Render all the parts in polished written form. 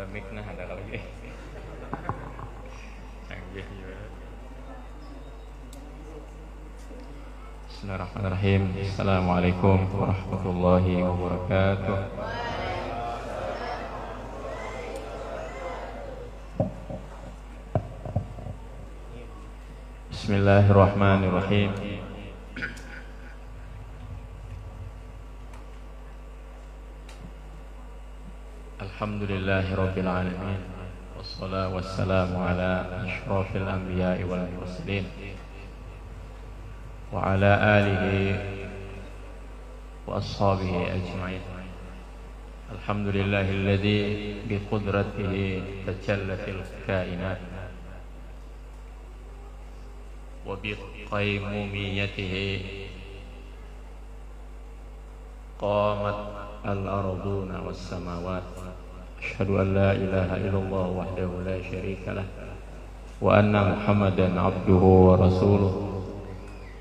mic-nya ada lagi. Canggih juga. Bismillahirrahmanirrahim. Assalamualaikum warahmatullahi wabarakatuh. Bismillahirrahmanirrahim. Alhamdulillahi rabbil alamin. Wassalatu wassalamu ala asyrafil anbiya'i wal mursalin wa ala alihi wa ashabihi ajma'in. Alhamdulillahilladzi bi qudratihi tajallatil kainat wa bi qayyumiyyatihi qamat al-arduna was samawat. Asyhadu an la ilaha illallah wahdahu la syarika lah wa anna Muhammadan abduhu wa rasuluh.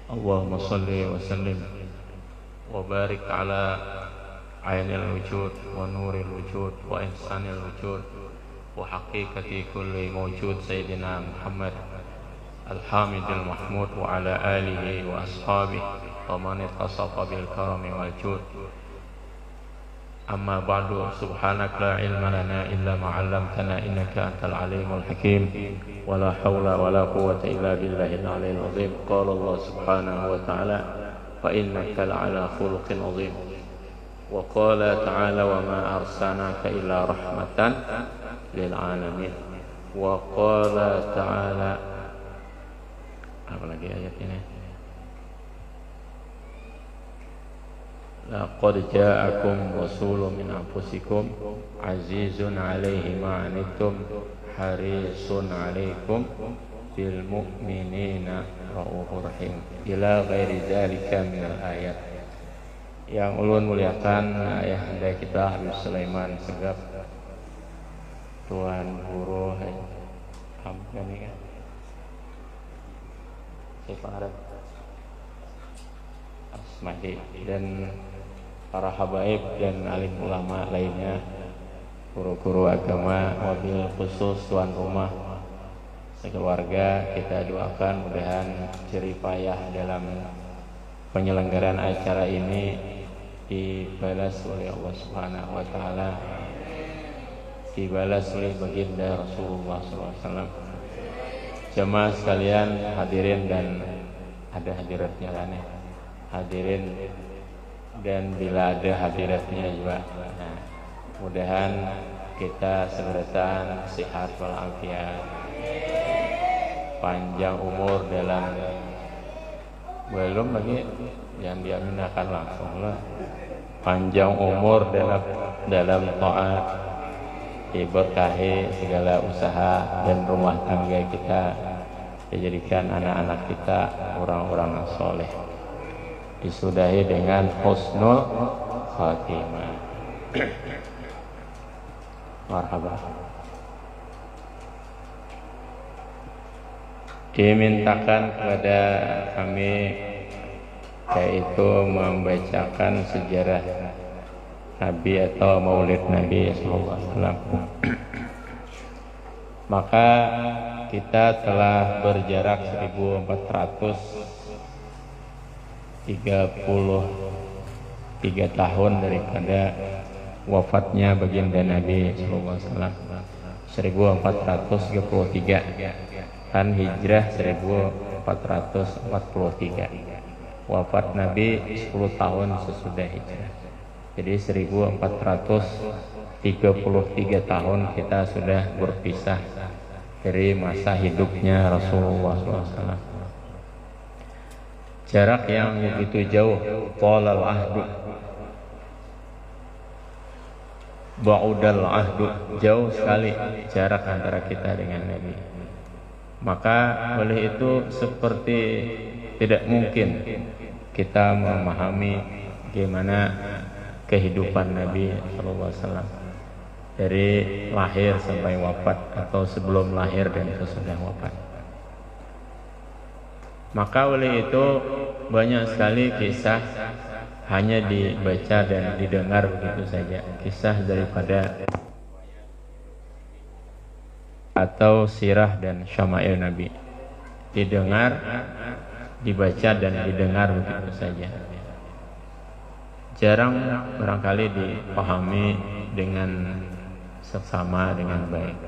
Allahumma salli wa sallim wa barik ala ainil wujud wa nuril wujud wa ihsanil wujud wa haqiqati kulli mawjud sayyidina Muhammad al-hamidil mahmud wa ala alihi wa ashabihi wa man ittasafa bil karami wal jud. Amma ba'du, subhanak la ilma lana illa ma 'allamtana innaka antal alimul hakim wa la hawla wa la quwwata illa billahil aliyyil azim. Qala Allah subhanahu wa ta'ala fa innaka la'ala khuluqin azim. Wa qala ta'ala wa ma arsalnaka illa rahmatan lil alamin. Wa qala ta'ala, apa lagi ayat ini? Laqad ja'akum rasulun min anfusikum azizun 'alaihi ma 'anittum harisun 'alaikum bil mu'minina raufur rahim. Ila ghairi dzalika minal ayat. Yang ulun muliakan ayahanda kita Habib Sulaiman Segaf, Tuan Guru Hamdani kan? Siapa Asmadi dan para habaib dan alim ulama lainnya, guru-guru agama, wabil khusus tuan rumah sekeluarga, kita doakan mudahan jerih payah dalam penyelenggaraan acara ini dibalas oleh Allah Subhanahu wa taala, dibalas oleh baginda Rasulullah SAW. Jemaah sekalian, hadirin dan ada hadiratnya kan ya, hadirin dan bila ada hadiratnya juga. Nah, mudahan kita segera sehat walafiat, panjang umur dalam, belum lagi yang diaminahkan langsung lah, panjang umur dalam taat, diberkahi segala usaha dan rumah tangga kita, dijadikan anak-anak kita orang-orang yang soleh, disudahi dengan husnul khatimah. Marhaba. Dimintakan kepada kami yaitu membacakan sejarah Nabi atau Maulid Nabi SAW. Maka kita telah berjarak 1433 tahun daripada wafatnya baginda Nabi SAW. 1433 kan hijrah 1443, wafat Nabi 10 tahun sesudah hijrah. Jadi 1433 tahun kita sudah berpisah dari masa hidupnya Rasulullah SAW. Jarak yang begitu jauh, talal ahdu, ba'udal ahdu, jauh sekali jarak antara kita dengan Nabi. Maka oleh itu seperti tidak mungkin kita memahami bagaimana kehidupan Nabi SAW dari lahir sampai wafat, atau sebelum lahir dan sesudah wafat. Maka oleh itu banyak sekali kisah hanya dibaca dan didengar begitu saja, kisah daripada atau sirah dan syama'il Nabi. Didengar, dibaca dan didengar begitu saja. Jarang barangkali dipahami dengan seksama dengan baik.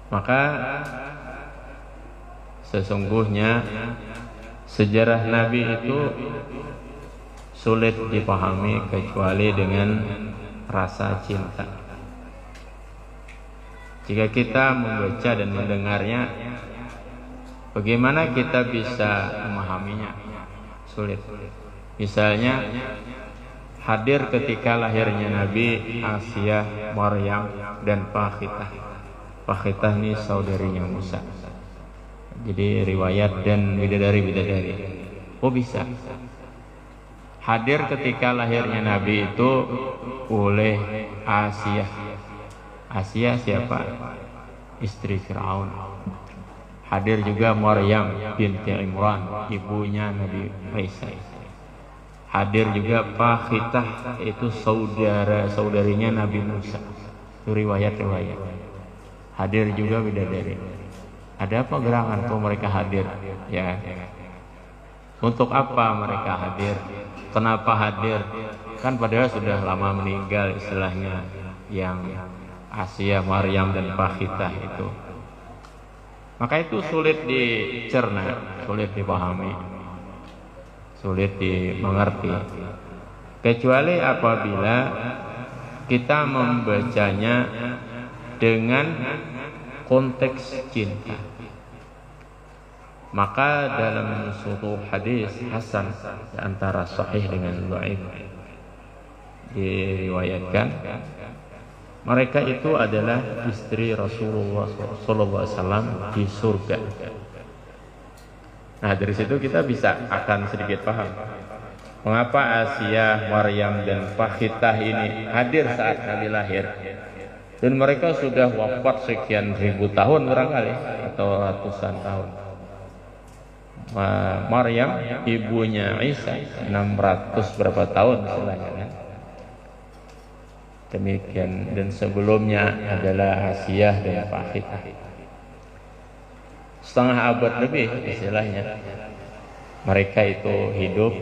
Maka sesungguhnya sejarah Nabi itu sulit dipahami kecuali dengan rasa cinta. Jika kita membaca dan mendengarnya, bagaimana kita bisa memahaminya? Sulit. Misalnya hadir ketika lahirnya Nabi Asiyah, Maryam dan Fakhitah. Fakhitah ini saudarinya Musa. Jadi riwayat dan bidadari-bidadari. Oh bisa. Hadir ketika lahirnya Nabi itu oleh Asiyah. Asiyah siapa? Istri Fir'aun. Hadir juga Maryam binti Imran, ibunya Nabi Isa. Hadir juga Fakhitah, itu saudarinya Nabi Musa. Itu riwayat-riwayat. Hadir juga bidadari. Ada apa gerangan kok mereka hadir? Ya. Untuk apa mereka hadir? Kenapa hadir? Kan padahal sudah lama meninggal istilahnya yang Asiyah, Maryam dan Fakhitah itu. Maka itu sulit dicerna, sulit dipahami, sulit dimengerti. Kecuali apabila kita membacanya dengan konteks cinta. Maka dalam suatu hadis hasan antara sahih dengan dhaif diriwayatkan, mereka itu adalah istri Rasulullah SAW di surga. Nah dari situ kita bisa akan sedikit paham mengapa Asiyah, Maryam dan Fakhitah ini hadir saat Nabi lahir, dan mereka sudah wafat sekian ribu tahun barangkali atau ratusan tahun. Maryam ibunya Isa 600 berapa tahun istilahnya kan. Demikian, dan sebelumnya adalah Asiyah dan Fakhitah. Setengah abad lebih istilahnya mereka itu hidup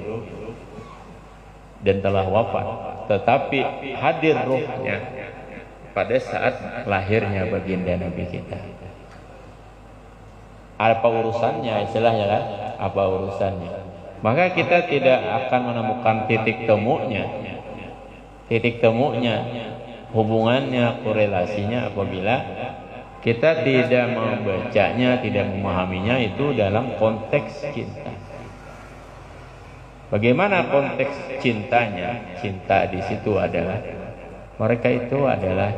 dan telah wafat, tetapi hadir ruhnya pada saat lahirnya baginda Nabi kita. Apa urusannya istilahnya kan? Apa urusannya? Maka kita tidak akan menemukan titik temunya. Titik temunya, hubungannya, korelasinya apabila kita tidak membacanya, tidak memahaminya itu dalam konteks cinta. Bagaimana konteks cintanya? Cinta di situ adalah mereka itu adalah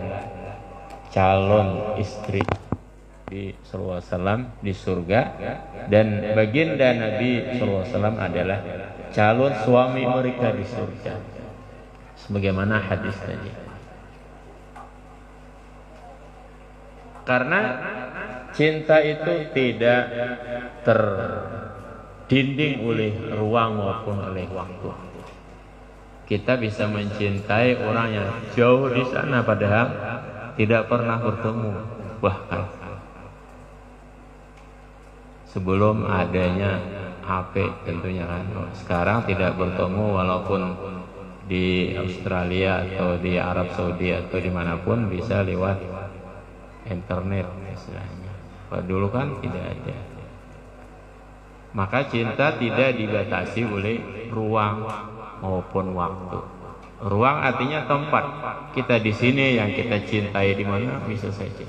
calon istri di sallallahu alaihi wasallam di surga, dan baginda Nabi sallallahu alaihi wasallam adalah calon suami mereka di surga. Sebagaimana hadis tadi. Karena cinta itu tidak terdinding oleh ruang maupun oleh waktu. Kita bisa mencintai orang yang jauh di sana padahal tidak pernah bertemu, bahkan sebelum adanya HP tentunya kan. Sekarang tidak bertemu walaupun di Australia atau di Arab Saudi atau dimanapun bisa lewat internet istilahnya. Pada dulu kan tidak ada. Maka cinta tidak dibatasi oleh ruang maupun waktu. Ruang artinya tempat. Kita di sini, yang kita cintai di mana bisa saja.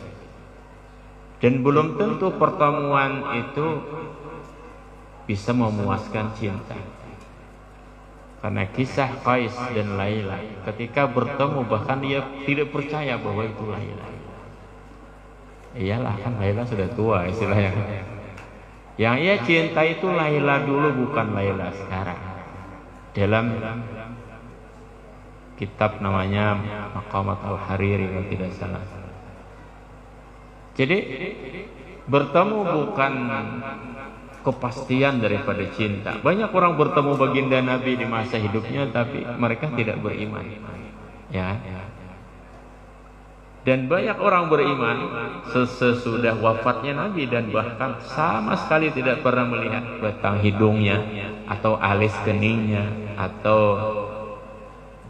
Dan belum tentu pertemuan itu bisa memuaskan cinta. Karena kisah Qais dan Laila ketika bertemu bahkan dia tidak percaya bahwa itu Laila. Iyalah kan Laila sudah tua istilahnya. Yang ia cinta itu Laila dulu, bukan Laila sekarang. Dalam kitab namanya Maqamat Al-Hariri kalau tidak salah. Jadi bertemu bukan kepastian daripada cinta. Banyak orang bertemu baginda Nabi di masa hidupnya tapi mereka tidak beriman. Ya. Dan banyak orang beriman sesudah wafatnya Nabi dan bahkan sama sekali tidak pernah melihat batang hidungnya atau alis keningnya atau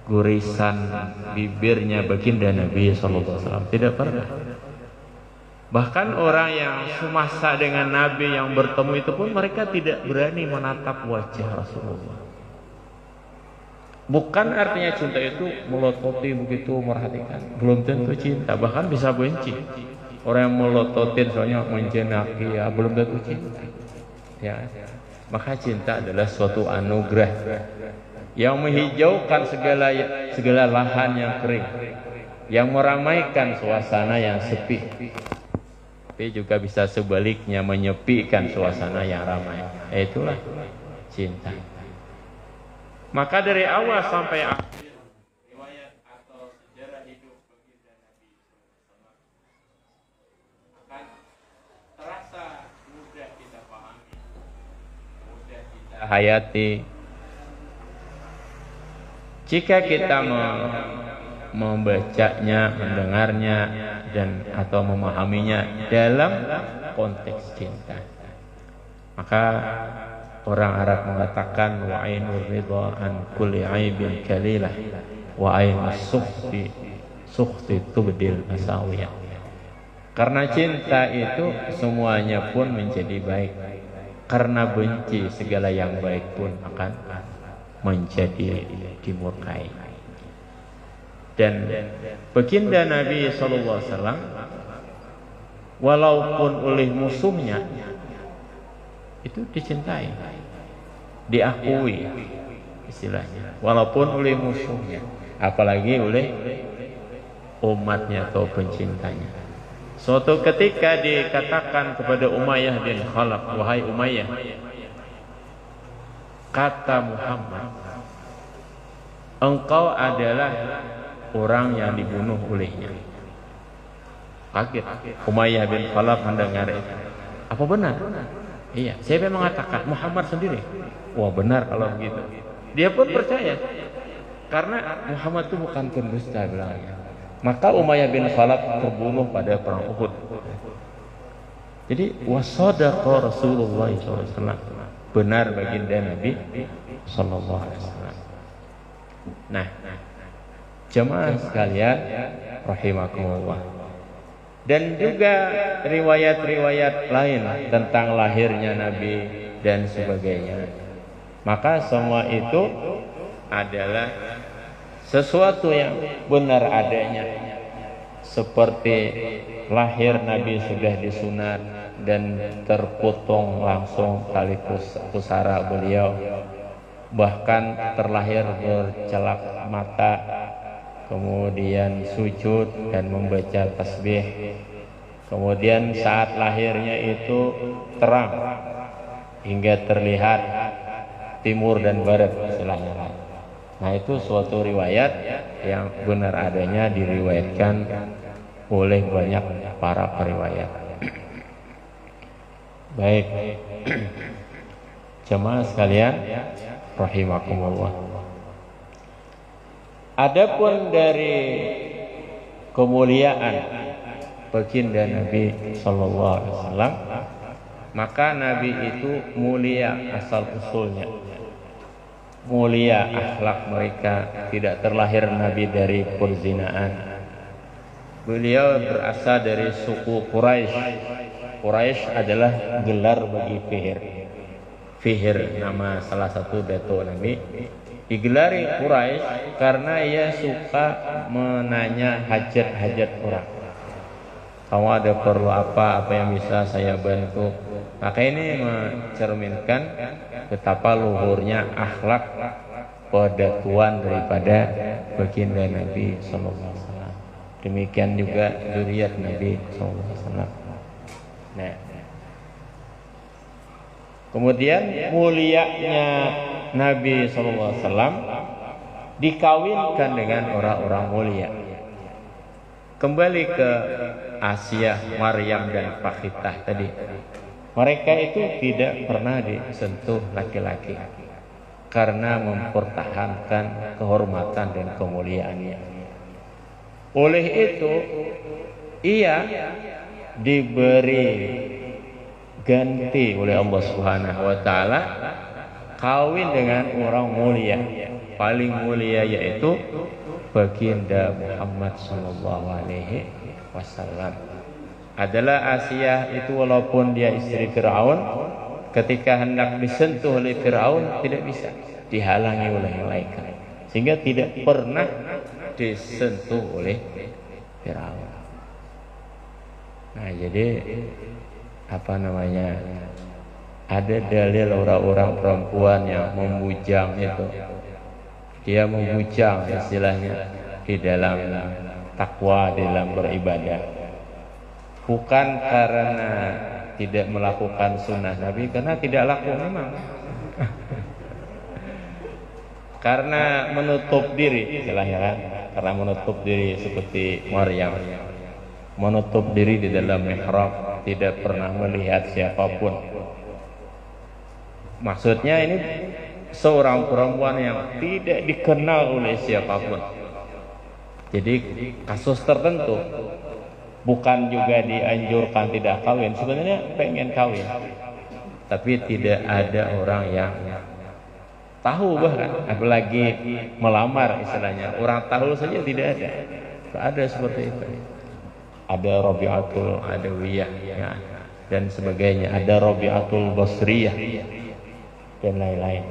gurisan bibirnya baginda Nabi SAW. Tidak pernah. Bahkan orang yang semasa dengan Nabi yang bertemu itu pun mereka tidak berani menatap wajah Rasulullah. Bukan artinya cinta itu melototi begitu merhatikan. Belum tentu cinta, bahkan bisa benci. Orang yang melototin soalnya menjenaki, ya belum tentu cinta. Ya, maka cinta adalah suatu anugerah yang menghijaukan segala lahan yang kering, yang meramaikan suasana yang sepi. Tapi juga bisa sebaliknya menyepikan suasana yang ramai. Itulah cinta. Maka dari awal sampai akhir riwayat atau sejarah hidup baginda Nabi SAW akan terasa mudah kita pahami, mudah kita hayati jika kita membacanya, mendengarnya dan atau memahaminya dalam konteks cinta. Maka orang Arab mengatakan wa ainur ridha an kulli aibin kalilah wa ainus sukhti tubdil asawiyah. Karena cinta itu semuanya pun menjadi baik. Karena benci segala yang baik pun akan menjadi dimurkai. Dan baginda Nabi SAW walaupun oleh musuhnya itu dicintai, diakui istilahnya, walaupun oleh musuhnya, apalagi oleh umatnya atau pencintanya. Suatu ketika dikatakan kepada Umayyah bin Khalaf, wahai Umayyah, kata Muhammad, engkau adalah orang yang dibunuh olehnya. Kaget Umayyah bin Khalaf mendengar itu. Apa benar? Iya, siapa yang mengatakan? Muhammad sendiri. Wah, benar kalau begitu. Dia pun percaya. Karena Muhammad itu bukan pendusta bilangnya. Maka Umayyah bin Khalaf terbunuh pada perang Uhud. Jadi wasadaqa Rasulullah SAW. Benar baginda Nabi SAW. Nah, jemaah sekalian rahimakumullah. Dan juga riwayat-riwayat lain tentang lahirnya Nabi dan sebagainya. Maka semua itu adalah sesuatu yang benar adanya. Seperti lahir Nabi sudah disunat dan terpotong langsung tali pusara beliau. Bahkan terlahir bercelak mata, kemudian sujud dan membaca tasbih. Kemudian saat lahirnya itu terang hingga terlihat timur dan barat istilahnya. Nah, itu suatu riwayat yang benar adanya, diriwayatkan oleh banyak para periwayat. Baik, jemaah sekalian rahimakumullah. Adapun dari kemuliaan baginda Nabi sallallahu alaihi wasallam, maka Nabi itu mulia asal usulnya. Mulia akhlak mereka, tidak terlahir Nabi dari perzinaan. Beliau berasal dari suku Quraisy. Quraisy adalah gelar bagi Fihir. Fihir nama salah satu datuk Nabi. Digelari Quraisy karena ia suka menanya hajat-hajat orang. Kamu ada perlu apa yang bisa saya bantu? Maka ini mencerminkan betapa luhurnya akhlak pedatuan daripada baginda Nabi SAW. Demikian juga zuriat Nabi SAW. Nah, kemudian mulianya Nabi SAW dikawinkan dengan orang-orang mulia. Kembali ke Asia, Maryam dan Fakhitah tadi. Mereka itu tidak pernah disentuh laki-laki karena mempertahankan kehormatan dan kemuliaannya. Oleh itu ia diberi ganti oleh Allah Subhanahu wa taala kawin dengan orang mulia, paling mulia yaitu baginda Muhammad sallallahu alaihi wasallam. Adalah Asiyah itu walaupun dia istri Firaun, ketika hendak disentuh oleh Firaun tidak bisa, dihalangi oleh malaikat, sehingga tidak pernah disentuh oleh Firaun. Nah, jadi apa namanya? Ada dalil orang-orang perempuan yang membujang itu. Dia membujang istilahnya di dalam takwa, di dalam beribadah. Bukan karena tidak melakukan sunnah Nabi, karena tidak laku memang. Karena menutup diri, istilahnya kan, karena menutup diri seperti Maryam, menutup diri di dalam mihrab, tidak pernah melihat siapapun. Maksudnya ini seorang perempuan yang tidak dikenal oleh siapapun. Jadi kasus tertentu, bukan juga dianjurkan tidak kawin, sebenarnya pengen kawin, tapi tidak ada orang yang tahu, bahkan apalagi melamar istilahnya. Orang tahu saja tidak ada. Tidak ada seperti itu. Ada Rabi'atul Adawiyah ya, dan sebagainya. Ada Rabi'atul Basriyah dan lain-lain.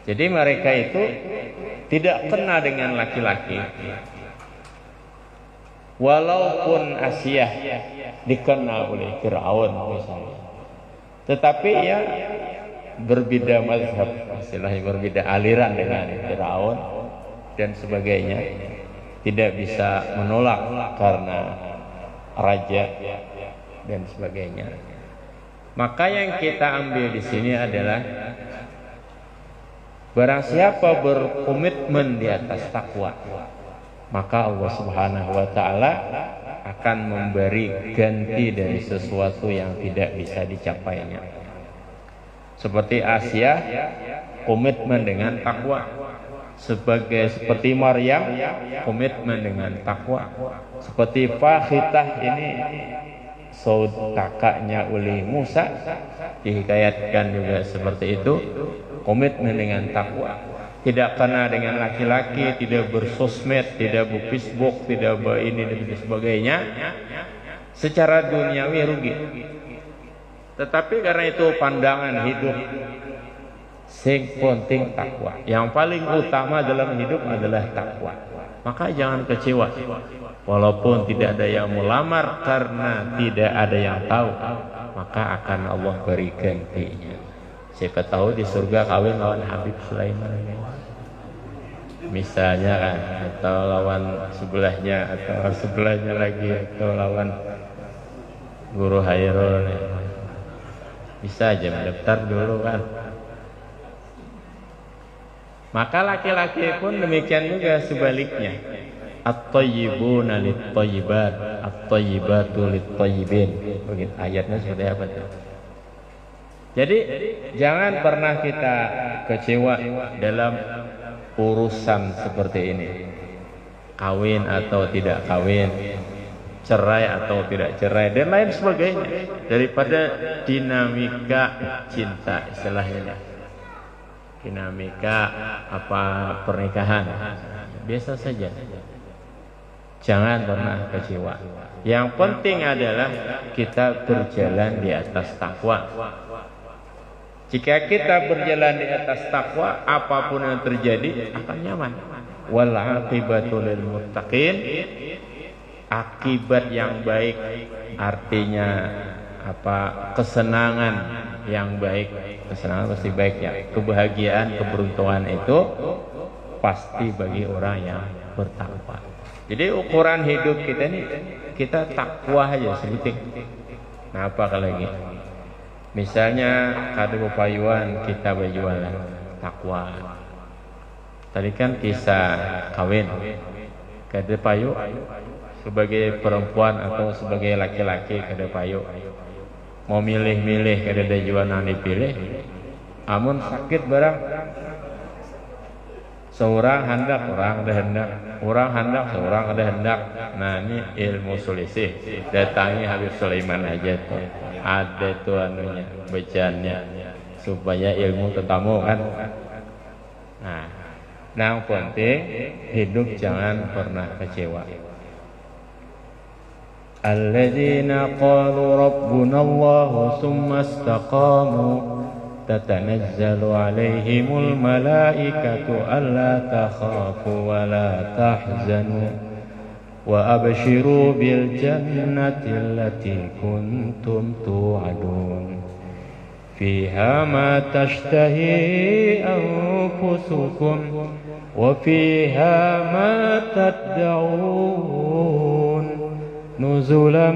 Jadi mereka itu tidak kena dengan laki-laki. Walaupun Asiyah dikenal oleh Firaun misalnya, tetapi ya berbeda mazhab, istilahnya berbeda aliran dengan Firaun dan sebagainya, tidak bisa menolak karena raja dan sebagainya. Maka yang kita ambil di sini adalah barang siapa berkomitmen di atas takwa, maka Allah Subhanahu wa taala akan memberi ganti dari sesuatu yang tidak bisa dicapainya. Seperti Asiyah komitmen dengan takwa, seperti Maryam komitmen dengan takwa, seperti Fakhitah ini kakaknya oleh Musa dihikayatkan juga seperti itu, komitmen dengan takwa, tidak kena dengan laki-laki, tidak bersosmed, tidak berfacebook, tidak ini dan sebagainya. Secara duniawi rugi, tetapi karena itu pandangan hidup, sing penting takwa. Yang paling utama dalam hidup adalah takwa. Maka jangan kecewa walaupun tidak ada yang melamar, karena tidak ada yang tahu, maka akan Allah beri gantinya. Siapa tahu di surga kawin lawan Habib Sulaiman misalnya kan, atau lawan sebelahnya, atau sebelahnya lagi, atau lawan Guru Hairul. Bisa aja mendaftar dulu kan. Maka laki-laki pun demikian juga sebaliknya. At-thayyibuna lit-thayyibat, at-thayyibatu lit-thayyibin. Begitu ayatnya seperti apa tuh? Jadi jangan pernah kita kecewa dalam urusan seperti ini. Kawin atau tidak kawin, cerai atau tidak cerai, dan lain sebagainya, daripada dinamika cinta istilahnya. Dinamika apa pernikahan biasa saja. Jangan pernah kecewa. Yang penting adalah kita berjalan di atas takwa. Jika kita berjalan di atas takwa, apapun yang terjadi akan nyaman. Wal aqibatu lil muttaqin. Akibat yang baik artinya apa? Kesenangan yang baik. Kesenangan pasti baik ya. Kebahagiaan, keberuntungan itu pasti bagi orang yang bertakwa. Jadi ukuran hidup kita ini, kita takwa aja sedikit. Nah, apa lagi? Misalnya kada pepayuan kita berjualan takwa. Tadi kan kisah kawin. Kada payu sebagai perempuan atau sebagai laki-laki kada payu. Mau milih-milih kada ada jualan dipilih. Amun sakit barang Seorang hendak, orang ada hendak. Orang hendak, seorang ada hendak. Nah ini ilmu selisih. Datangi Habib Sulaiman aja tuh. Ada tuh anunya, bacaannya. Supaya ilmu tetamu kan. Nah, yang penting hidup jangan pernah kecewa. Alladzina qalu rabbuna Allah summa istaqamu تتنزل عليهم الملائكة ألا تخافوا ولا تحزنوا وأبشروا بالجنة التي كنتم توعدون فيها ما تشتهي أنفسكم وفيها ما تدعون نزلا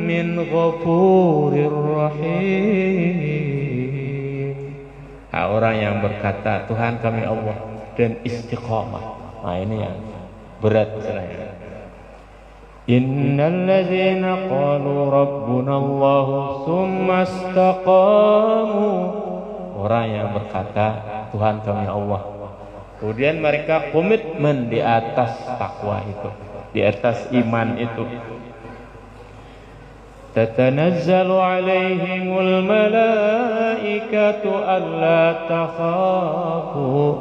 من غفور رحيم. Orang yang berkata Tuhan kami Allah dan istiqamah. Nah ini yang berat sebenarnya. Innal ladzina qalu rabbuna Allah tsumma istaqamu. Orang yang berkata Tuhan kami Allah. Kemudian mereka komitmen di atas takwa itu, di atas iman itu. تتنزل عليهم الملائكة ألا تخافوا.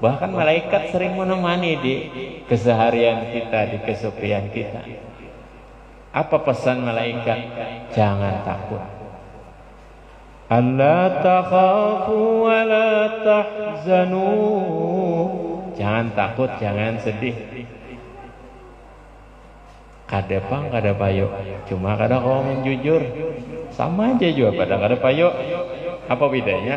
Bahkan malaikat sering menemani di keseharian kita, di kesepian kita. Apa pesan malaikat? Jangan takut. Alla takhafu wa la tahzanu. Jangan takut, jangan sedih. Kada pang, kada payo. Cuma kada kau menjujur. Sama aja juga pada kada payo. Apa bedanya?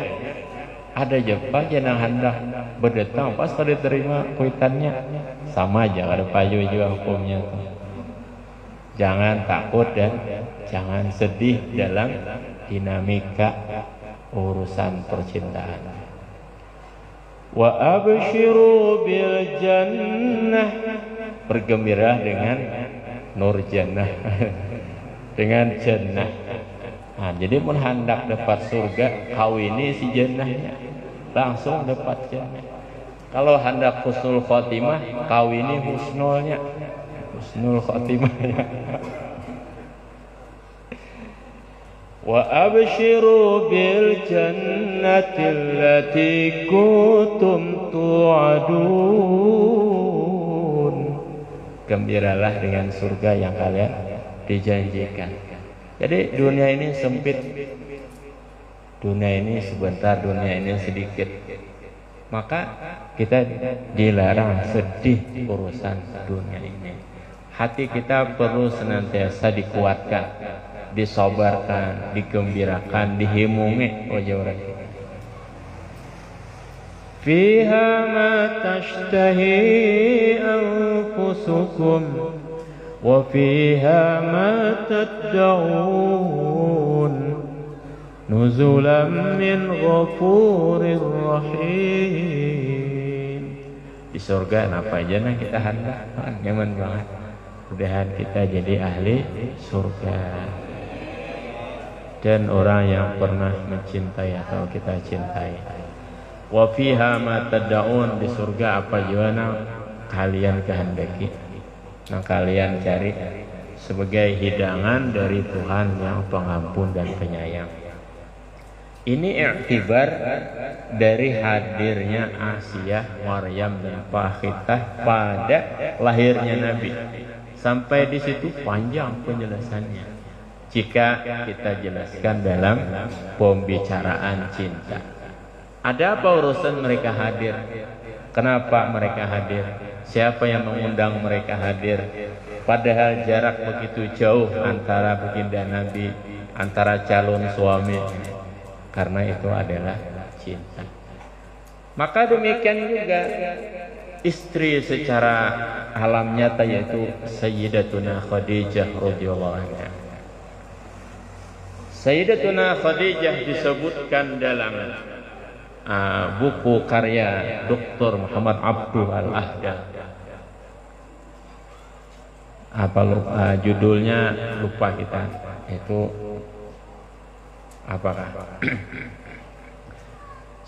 Ada jepang yang hendak berdatang pas kada terima kuitannya. Sama aja kada payo juga hukumnya. Jangan takut dan jangan sedih dalam dinamika urusan percintaan. Wa abshiru bil jannah. Bergembira dengan nur jannah. Dengan jannah. Nah, jadi pun hendak dapat surga, kawini si jannahnya, langsung dapat jannah. Kalau hendak husnul khotimah, kawini husnulnya, husnul khotimahnya. Wa abshiru bil jannati allati kuntum tu'adun. Gembiralah dengan surga yang kalian dijanjikan. Jadi dunia ini sempit, dunia ini sebentar, dunia ini sedikit. Maka kita dilarang sedih urusan dunia ini. Hati kita perlu senantiasa dikuatkan, disobarkan, digembirakan, dihimungi oleh orang. Fiha ma tashtahi anfusukum wa fiha ma tad'un nuzulan min ghafurir rahim. Di surga apa aja nah kita hendak, nyaman banget. Mudah-mudahan kita jadi ahli surga dan orang yang pernah mencintai atau kita cintai. Wa fiha ma tad'un, di surga apa juana kalian kehendaki, nah kalian cari sebagai hidangan dari Tuhan yang pengampun dan penyayang. Ini i'tibar dari hadirnya Asiyah, Maryam dan Fakhitah pada lahirnya Nabi. Sampai di situ panjang penjelasannya. Jika kita jelaskan dalam pembicaraan cinta. Ada apa urusan mereka hadir? Kenapa mereka hadir? Siapa yang mengundang mereka hadir? Padahal jarak begitu jauh antara baginda Nabi, antara calon suami. Karena itu adalah cinta. Maka demikian juga istri secara alam nyata, yaitu Sayyidatuna Khadijah radhiyallahu anha. Sayyidatuna Khadijah disebutkan dalam buku karya Dr. Muhammad Abduh Al-Ahda. Apa judulnya lupa kita. Itu apakah?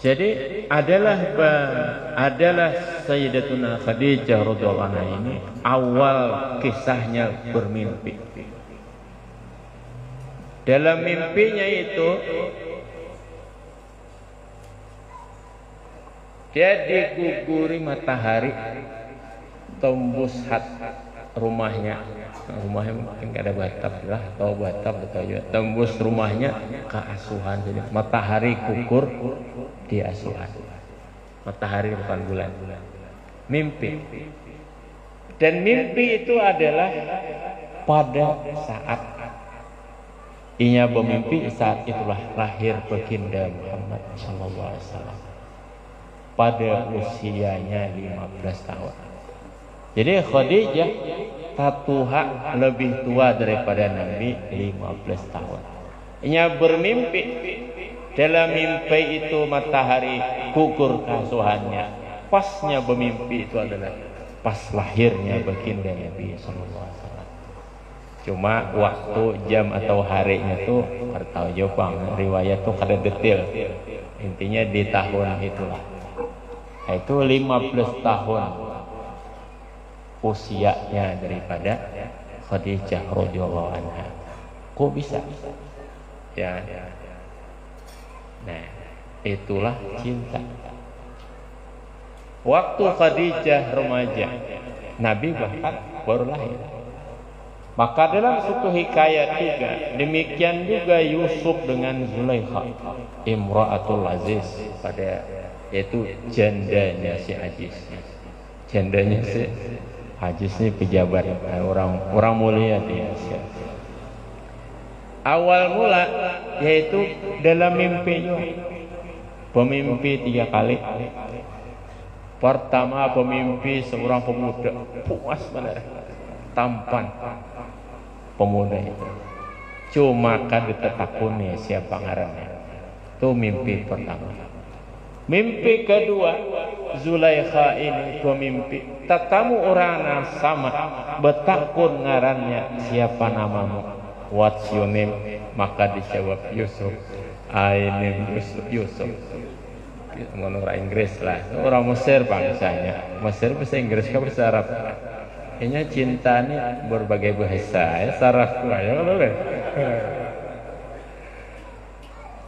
Jadi adalah Sayyidatuna Khadijah radhiyallahu anha ini awal kisahnya bermimpi. Dalam mimpinya itu dia diguguri matahari tembus rumahnya mungkin gak ada batap lah atau batap atau juga tembus rumahnya ke asuhan. Jadi matahari gugur di asuhan. Matahari bukan bulan. Mimpi. Dan mimpi itu adalah pada saat inya bermimpi, saat itulah lahir baginda Muhammad SAW pada usianya 15 tahun. Jadi Khadijah tatuha lebih tua daripada Nabi 15 tahun. Inya bermimpi, dalam mimpi itu matahari gugur ke asuhannya. Pasnya bermimpi itu adalah pas lahirnya baginda Nabi SAW. Cuma waktu, jam atau harinya tuh atau Jepang riwayat tuh kada detail. Intinya di tahun itulah. Itu 15 tahun usianya daripada Khadijah radhiyallahu anha. Kok bisa? Ya. Nah, itulah cinta. Waktu Khadijah remaja, Nabi bahkan baru lahir. Maka dalam suatu hikayat juga, demikian juga Yusuf dengan Zulaikha, Imra'atul Aziz, pada yaitu jandanya si Aziz. Jandanya si Aziz ini pejabat, orang mulia dia. Awal mula yaitu dalam mimpinya, pemimpi 3 kali. Pertama pemimpi seorang pemuda, puas benar, tampan pemuda itu. Cuma kan ditetakuni siapa ngarannya. Itu mimpi pertama. Mimpi kedua, Zulaikha ini pemimpi, tatamu orang sama, betakun ngarannya, siapa namamu? What's your name? Maka dijawab Yusuf. I name Yusuf. Orang Inggris lah, orang Mesir bangsanya. Mesir bahasa Inggris kan bahasa Arab. Kayaknya cinta ini berbagai bahasa, ya saraf ya kalau deh.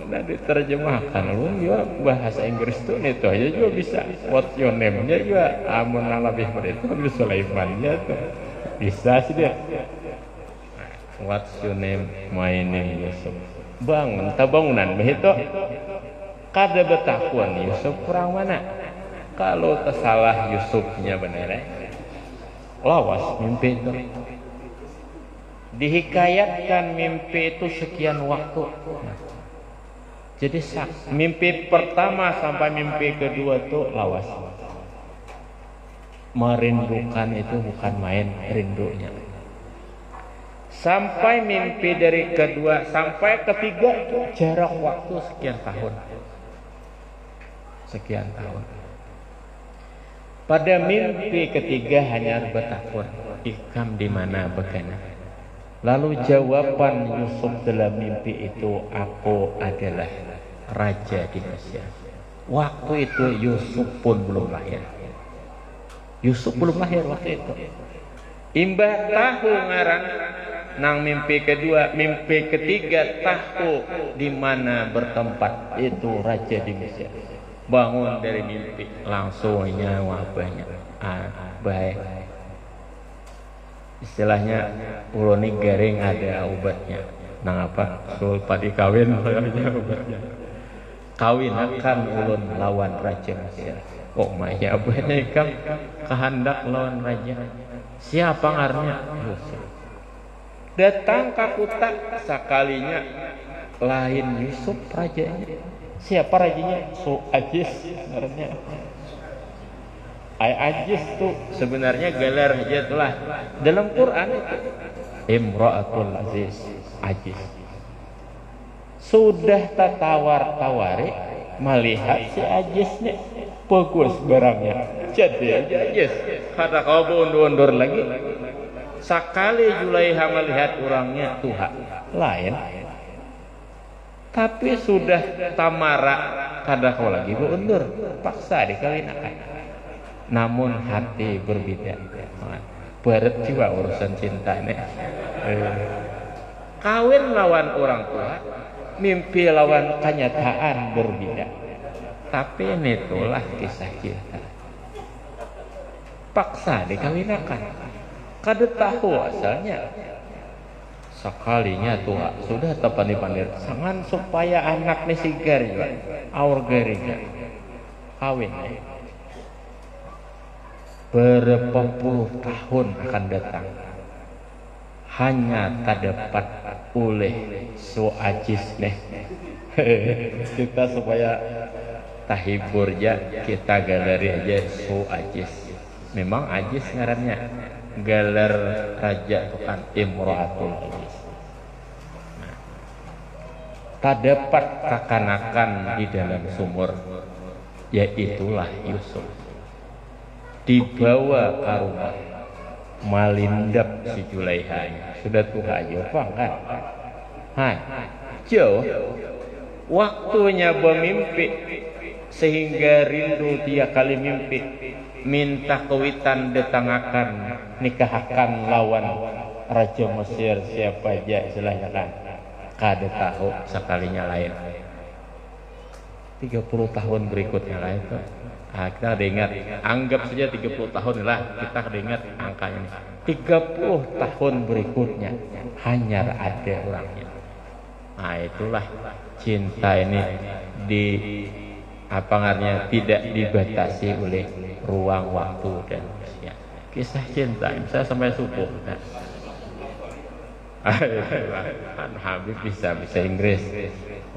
Nah diterjemahkan lu juga bahasa Inggris tuh itu aja juga bisa. What's your name-nya juga amun lebih itu Nabi Sulaiman-nya tuh bisa sih dia. What's your name? My name Yusuf. Bangun, bangunan begitu. Kada betakuan Yusuf kurang mana? Kalau tersalah Yusufnya benar. Lawas mimpi itu. Dihikayatkan mimpi itu sekian waktu. Jadi mimpi pertama sampai mimpi kedua itu lawas. Merindukan itu bukan main rindunya. Sampai mimpi dari kedua sampai ketiga itu jarak waktu sekian tahun. Sekian tahun. Pada mimpi ketiga hanya bertakun, ikam di mana begana. Lalu jawaban Yusuf dalam mimpi itu, aku adalah raja di Mesir. Waktu itu Yusuf pun belum lahir. Yusuf belum lahir waktu itu. Imbah tahu ngaran nang mimpi kedua, mimpi ketiga tahu di mana bertempat itu raja di Mesir. Bangun dari mimpi langsung nyawa banyak. Baik. Istilahnya uloni garing ada obatnya. Nang apa? Sul padi kawin ada obatnya. Kawin akan ulun lawan raja Mesir. Kok maya obatnya ikam kehendak lawan raja. Siapa ngarnya? Yusuf. Datang ke kota sekalinya lain Yusuf rajanya. Siapa rajanya? Aziz ngarnya. Aziz itu sebenarnya gelar aja itulah dalam Quran itu Imra'atul Aziz, Aziz. Sudah tatawar-tawari melihat si Aziznya bagus barangnya. Jadi Aziz kada kau undur-undur lagi. Sekali Zulaikha melihat orangnya Tuhan lain. Tapi sudah tamara kada kau lagi undur, paksa dikawinakan. Namun hati berbeda. Berat juga urusan cinta nih. Kawin lawan orang tua, mimpi lawan kenyataan berbeda. Tapi ini itulah kisah cinta. Paksa dikawinakan. Kada tahu asalnya. Sekalinya tua sudah tepani-panir sangan supaya anak nih sigar juga aur gerinya kawin berapa puluh tahun akan datang hanya tak dapat oleh so ajis nih kita supaya tahibur ya kita galeri aja so ajis memang ajis ngarannya galer raja itu kan imro'atul ajis. Nah, tak dapat kekanakan di dalam sumur, yaitulah Yusuf. Dibawa ke rumah, malindap si Julaiha. Sudah tua Jepang kan? Hai, jauh. Waktunya bermimpi sehingga rindu dia kali mimpi. Minta kewitan ditangakan nikahkan lawan Raja Mesir siapa aja silahkan kada tahu sekalinya lain 30 tahun berikutnya lah itu kita ada ingat anggap saja 30 tahun lah kita ada ingat angkanya 30 tahun berikutnya hanya ada orangnya. Nah itulah cinta ini di apa namanya tidak dibatasi oleh ruang waktu dan usia. Kisah cinta bisa sampai subuh. Nah. Kan Habib bisa Inggris.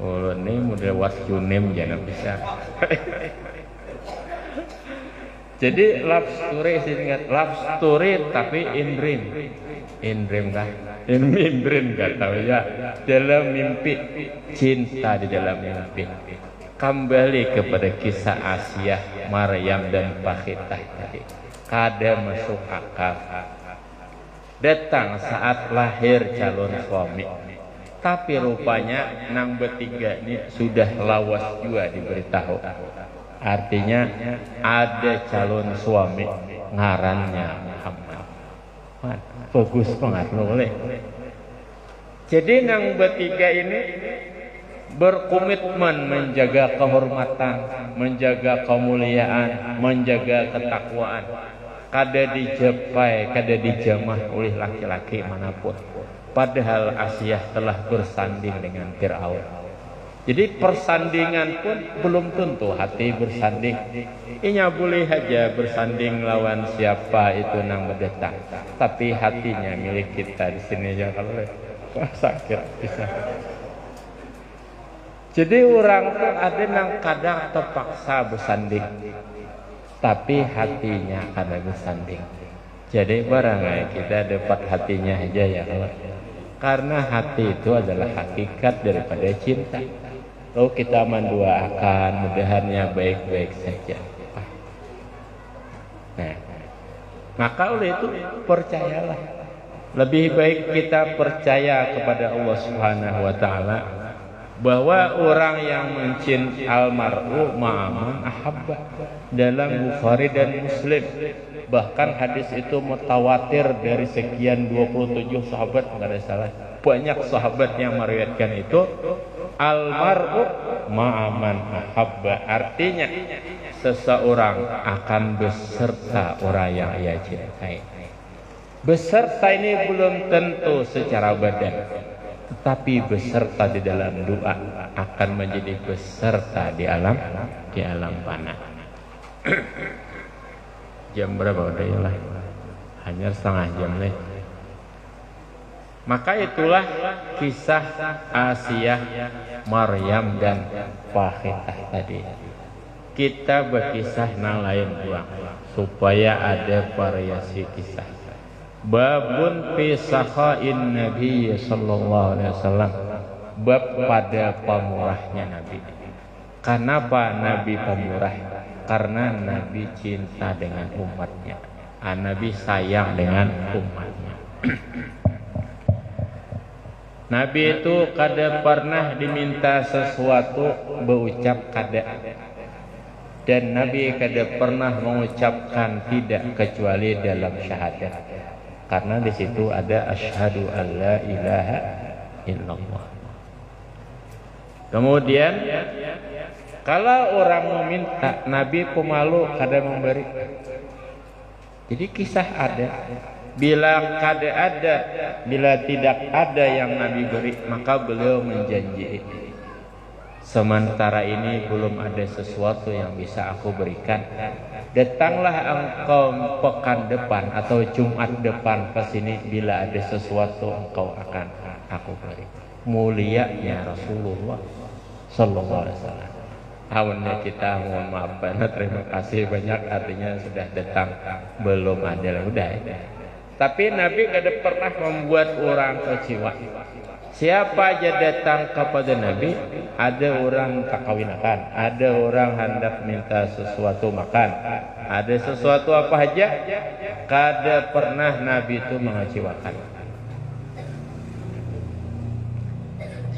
Oh ini model was junim jangan bisa. Jadi love story ingat love story tapi in dream kan? In dream kan tahu ya dalam mimpi cinta di dalam mimpi. Kembali kepada kisah Asia, Maryam dan Bakhitah tadi. Kada masuk akal. Datang saat lahir calon suami. Tapi rupanya nang bertiga ini sudah lawas juga diberitahu. Artinya ada calon suami ngarannya Muhammad. Bagus banget boleh. Jadi nang bertiga ini berkomitmen menjaga kehormatan, menjaga kemuliaan, menjaga ketakwaan. Kada dijapai, kada dijamah oleh laki-laki manapun. Padahal Asia telah bersanding dengan Fir'aun. Jadi persandingan pun belum tentu hati bersanding. Inya boleh aja bersanding lawan siapa itu nang mendatang. Tapi hatinya milik kita di sini aja kalau sakit bisa. Jadi orang tuh ada yang kadang terpaksa bersanding, tapi hatinya kadang bersanding. Jadi barangkali kita dapat hatinya aja ya kalau karena hati itu adalah hakikat daripada cinta. Lalu kita mendoakan mudahannya baik-baik saja. Nah, maka oleh itu percayalah. Lebih baik kita percaya kepada Allah Subhanahu wa taala bahwa orang yang mencintai almarhum ma'aman ahabba dalam Bukhari dan Muslim. Bahkan hadis itu mutawatir dari sekian 27 sahabat enggak ada salah. Banyak sahabat yang meriwayatkan itu almarhum ma'aman ahabba artinya seseorang akan beserta orang yang ia cintai. Beserta ini belum tentu secara badan, tetapi beserta di dalam doa akan menjadi beserta di alam fana. Jam berapa udah ya lah? Hanya setengah jam nih. Maka itulah kisah Asia, Maryam dan Bakhitah tadi. Kita berkisah nang lain buang supaya ada variasi kisah. Babun fi sakhain Nabi sallallahu alaihi wasallam. Bab pada pemurahnya Nabi. Kenapa Nabi pemurah? Karena Nabi cinta dengan umatnya. Nabi sayang dengan umatnya. Nabi itu kada pernah diminta sesuatu berucap kada, dan Nabi kada pernah mengucapkan tidak kecuali dalam syahadat, karena di situ ada asyhadu alla ilaha illallah. Kemudian kalau orang meminta, Nabi pemalu kada memberi. Jadi kisah ada. Bila kada ada, bila tidak ada yang Nabi beri, maka beliau menjanji, sementara ini belum ada sesuatu yang bisa aku berikan. Datanglah engkau pekan depan atau Jumat depan ke sini, bila ada sesuatu engkau akan aku beri. Mulianya Rasulullah sallallahu alaihi wasallam. Awalnya kita mohon maaf banget, terima kasih banyak, artinya sudah datang, belum ada, udah ya. Tapi Nabi kada pernah membuat orang kecewa. Siapa aja datang kepada Nabi, ada orang kakawinakan, ada orang hendak minta sesuatu makan, ada sesuatu apa aja, kada pernah Nabi itu mengecewakan.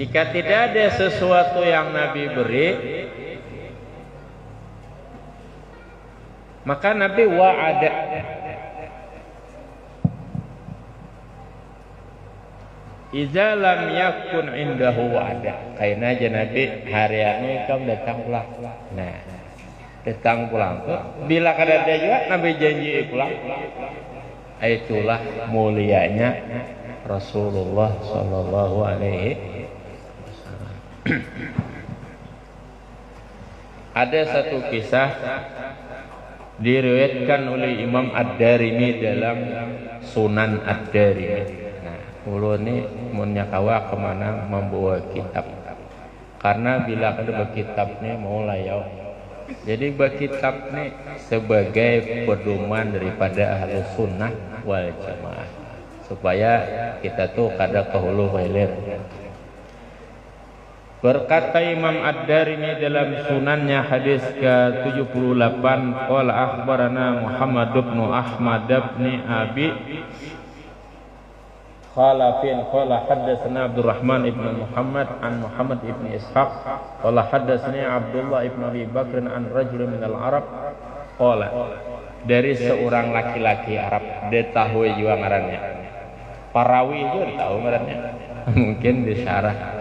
Jika tidak ada sesuatu yang Nabi beri, maka Nabi wa'ada, iza lam yakun indahu wa'ada. Kaina aja Nabi hari anu kamu datang pulang. Nah, datang pulang tuh bila kada ada juga Nabi janji pulang. Itulah mulianya Rasulullah sallallahu alaihi wasallam. Ada satu kisah diriwayatkan oleh Imam Ad-Darimi dalam Sunan Ad-Darimi. Ulu ini menyakawa kemana membawa kitab, karena bila ada berkitab ini mau layau. Jadi berkitab ini sebagai pedoman daripada ahlu sunnah wal jamaah, supaya kita tuh kada kehulu hilir. Berkata Imam Ad-Darimi dalam sunannya hadis ke-78, qala akhbarana Muhammad bin Ahmad bin Abi Khalafin qala haddatsana Abdurrahman ibn Muhammad an Muhammad ibn Ishaq qala haddatsani Abdullah ibn Abi Bakr an rajul min al-Arab qala, dari seorang laki-laki Arab. Dia tahu juga ngarannya, Parawi juga tahu ngarannya. Mungkin disyarah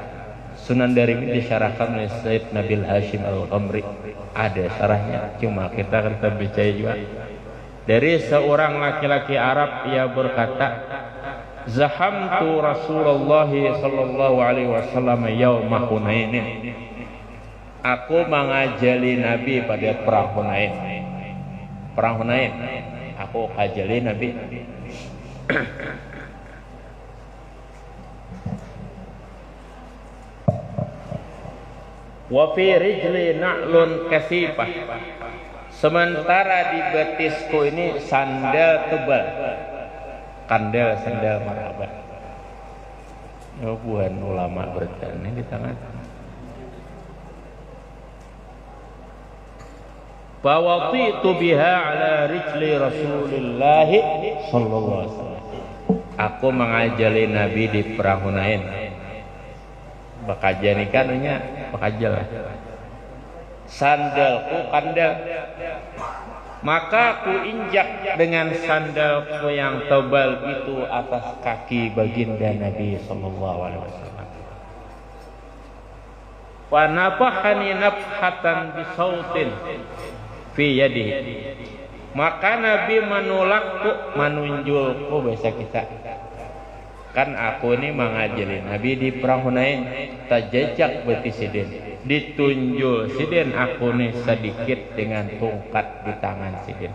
Sunan Darimi disyarahkan oleh Said Nabil Hashim Al-Ghamri, ada syarahnya, cuma kita baca juga. Dari seorang laki-laki Arab, ia berkata, zahamtu Rasulullah sallallahu alaihi wasallam yauma Hunain. Aku mengajali Nabi pada perang Hunain. Perang Hunain, aku ajali Nabi. Wa fi rijli na'lun kasifah. Sementara di betisku ini sandal tebal. Sandal marhaban. Bukan ulama bertani di tangan. Fawatitu biha ala rijli Rasulillah sallallahu alaihi wasallam. Aku mengajali Nabi di perang Hunain. Bakajan ikannya, bakajal. Sandalku kandal. Maka aku injak dengan sandalku yang tebal itu atas kaki baginda Nabi sallallahu alaihi wasallam. Wa nafahani nafhatan bisautin fi yadihi. Maka Nabi menolakku, menunjulku, bahasa kita. Kan aku ini mengajari Nabi di perang Hunain, tajajak beti sidin, ditunjul sidin aku nih sedikit dengan tongkat di tangan sidin.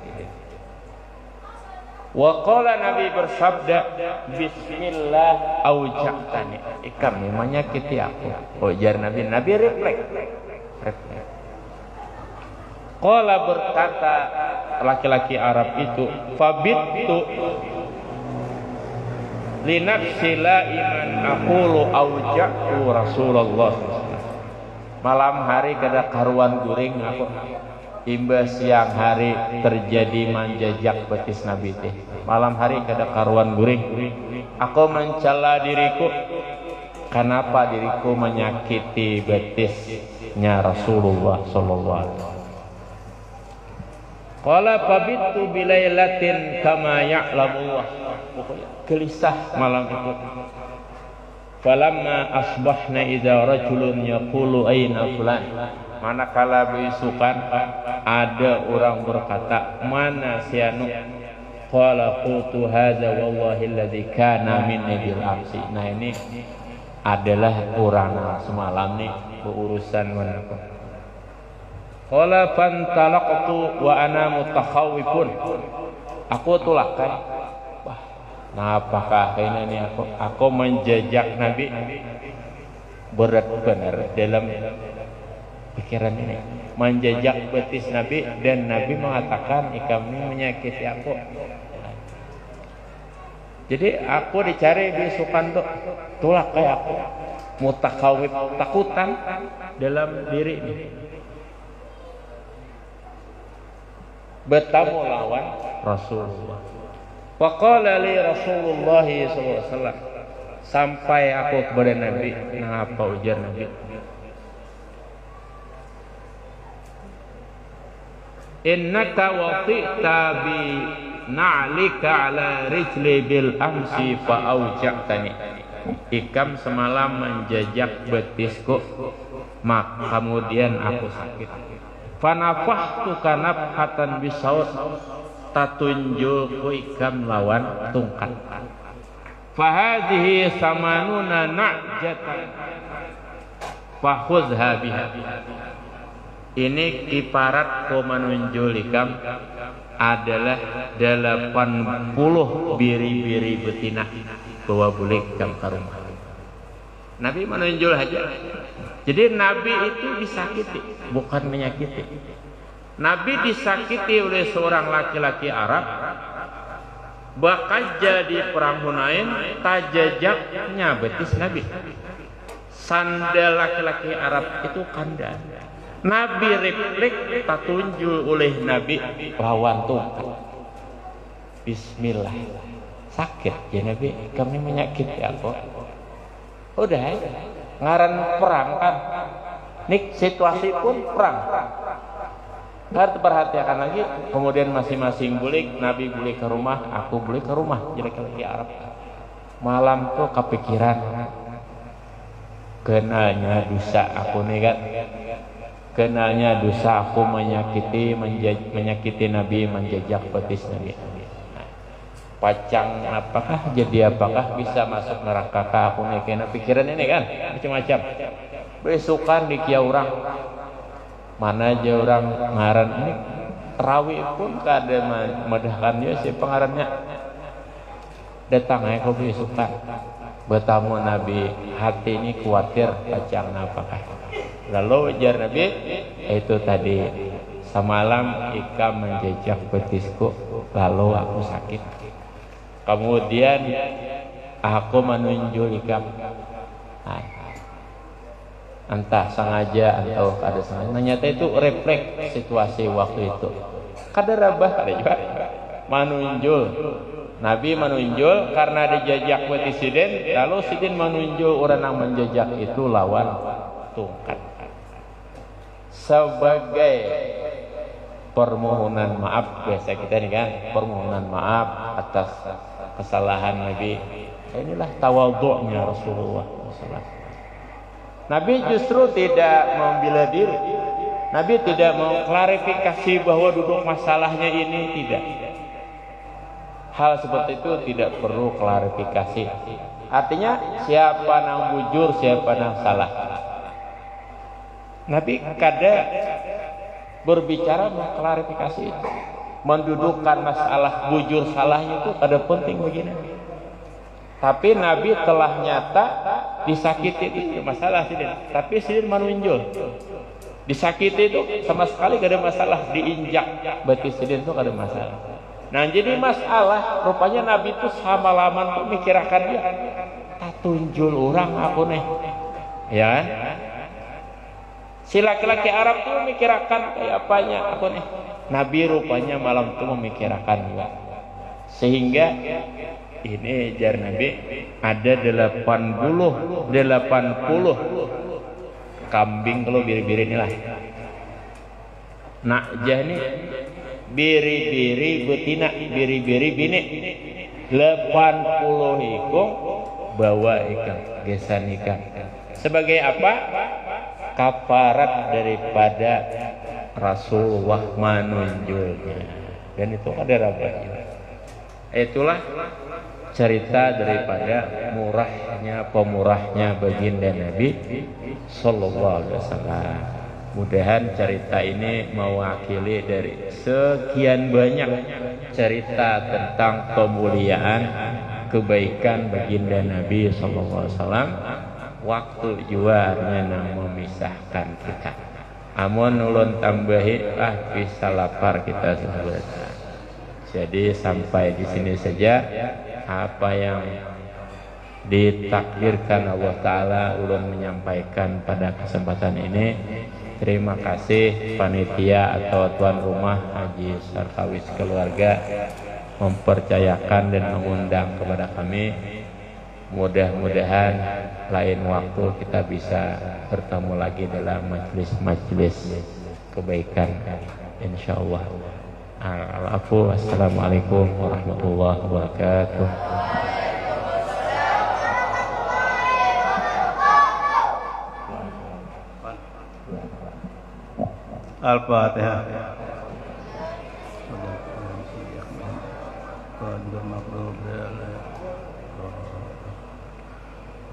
Wa qala Nabi bersabda, bismillah auja'tani. Ikam menyakiti aku. Ujar Nabi, Nabi refleks. Qala berkata laki-laki Arab itu, fabittu linafsi la iman aqulu auja'tu Rasulullah. Malam hari kada karuan guring aku, imbas siang hari terjadi manjajak betis Nabi teh. Malam hari kada karuan guring, aku mencela diriku, kenapa diriku menyakiti betisnya Rasulullah sallallahu alaihi wasallam. Qala fabitu bilailatin kama ya'lamullah. Pokoknya gelisah malam itu. Falamma asbahna idza rajulun yaqulu aina fulan. Manakala beisukan ada orang berkata, mana si anu? Qala qutu hadza wallahi alladzi kana minni bil amsi. Nah ini adalah orang semalam nih berurusan mana? Qala fantalaqtu wa ana mutakhawifun. Aku tulakan. Wah, nah apakah ini aku menjejak Nabi? Berat benar dalam pikiran ini. Menjejak betis Nabi dan Nabi mengatakan kami menyakiti aku. Jadi aku dicari besukan tuh tulak kayak aku. Mutakhawif, takutan dalam diri ini. Bertamu lawan Rasulullah. Waqala li Rasulullah sallallahu alaihi wasallam, sampai aku kepada Nabi. Nah apa ujar Nabi? Innaka wati'ta bi na'lika ala rijli bil amsi fa auja'tani. Ikam semalam menjejak betisku, maka kemudian aku sakit. Fanafahtu kanafhatan bisaut, tatunjul ku ikam lawan tungkat. Fahadhihi samanuna na'jatan fakhudha biha. Ini kiparat ku menunjul ikam adalah 80 biri-biri betina bawa boleh ikam ke rumah. Nabi menunjul aja. Jadi Nabi itu disakiti, bukan menyakiti. Nabi disakiti oleh seorang laki-laki Arab, bakal jadi perang Hunain, tajajaknya betis Nabi. Sandal laki-laki Arab itu kandang. Nabi replik tatunjul oleh Nabi lawan tungkat. Bismillah. Sakit ya Nabi, kami menyakiti aku. Udah ngaran perang kan. Nik situasi pun perang. Harus perhatikan lagi. Kemudian masing-masing bulik, Nabi bulik ke rumah, aku bulik ke rumah. Jadi laki Arab. Malam tuh kepikiran. Kenalnya dosa aku nih kan. Kenalnya dosa aku menyakiti Nabi, menjejak betis Nabi. Pacang apakah jadi apakah bisa masuk neraka kah aku nih kena pikiran ini kan macam-macam. Besukan di kia orang mana aja orang ngaran ini terawih pun kada medahkan dia si pengarannya datang aku besukan bertamu Nabi, hati ini khawatir pacang apakah. Lalu ujar Nabi itu tadi semalam ika menjejak betisku lalu aku sakit. Kemudian aku menunjuk ikam. Entah sengaja atau kada sengaja. Ternyata itu refleks situasi waktu itu. Kada rabah kada juga. Menunjuk. Nabi menunjuk karena dijajak betis sidin, lalu sidin menunjuk orang yang menjejak itu lawan tungkat. Sebagai permohonan maaf biasa kita nih kan, permohonan maaf atas kesalahan Nabi. Inilah tawadhu'nya Rasulullah SAW. Nabi justru tidak membela diri. Nabi tidak mengklarifikasi bahwa duduk masalahnya ini, tidak. Hal seperti itu tidak perlu klarifikasi. Artinya siapa yang bujur, siapa yang salah. Nabi kada berbicara mengklarifikasi itu. Mendudukkan masalah bujur salahnya itu kada penting begini. Tapi Nabi telah nyata disakiti itu masalah sidin. Tapi sidin menunjuk. Disakiti itu sama sekali kada masalah, diinjak betis sidin itu kada masalah. Nah jadi masalah rupanya Nabi itu sama laman memikirkan dia. Tak tunjul orang aku nih. Ya kan? Si laki-laki Arab tuh memikirkan kayak apanya aku nih. Nabi rupanya malam itu memikirkan juga. Sehingga ini jar Nabi ada 80 kambing kalau biri-biri inilah. Nak jah ini biri-biri betina, biri-biri bini. 80 ikung bawa ikan, gesan ikan. Sebagai apa? Kafarat daripada Rasulullah menunjuknya. Dan itu ada rabanya. Itulah cerita daripada pemurahnya baginda Nabi sallallahu alaihi wasallam. Mudahan cerita ini mewakili dari sekian banyak cerita tentang kemuliaan kebaikan baginda Nabi sallallahu alaihi wasallam. Waktu juarnya memisahkan kita. Amun ulun tambahi bisa lapar kita sahabat. Jadi sampai di sini saja apa yang ditakdirkan Allah Ta'ala ulun menyampaikan pada kesempatan ini. Terima kasih panitia atau tuan rumah Haji Sarkawis keluarga mempercayakan dan mengundang kepada kami. Mudah-mudahan lain waktu kita bisa bertemu lagi dalam majelis kebaikan insyaallah. Al-afu, wassalamualaikum warahmatullahi wabarakatuh. Al-Fatihah.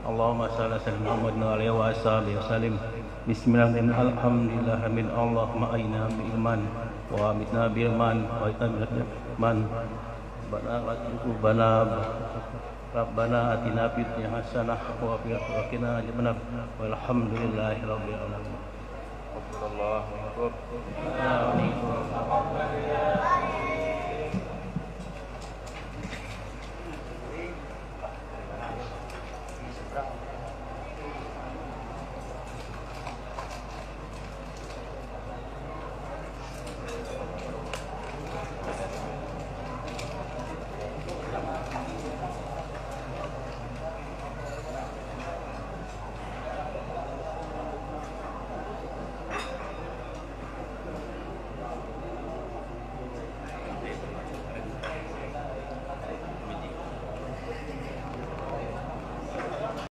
Allahumma salli ala sayyidina Muhammadin wa alihi wa sahbihi wasallim. Bismillahirrahmanirrahim. Alhamdulillah min Allahumma aina bil iman wa amitna bil man wa aitna bil man. Rabbana atina fid dunya hasanah wa fil akhirati hasanah walhamdulillahi rabbil alamin.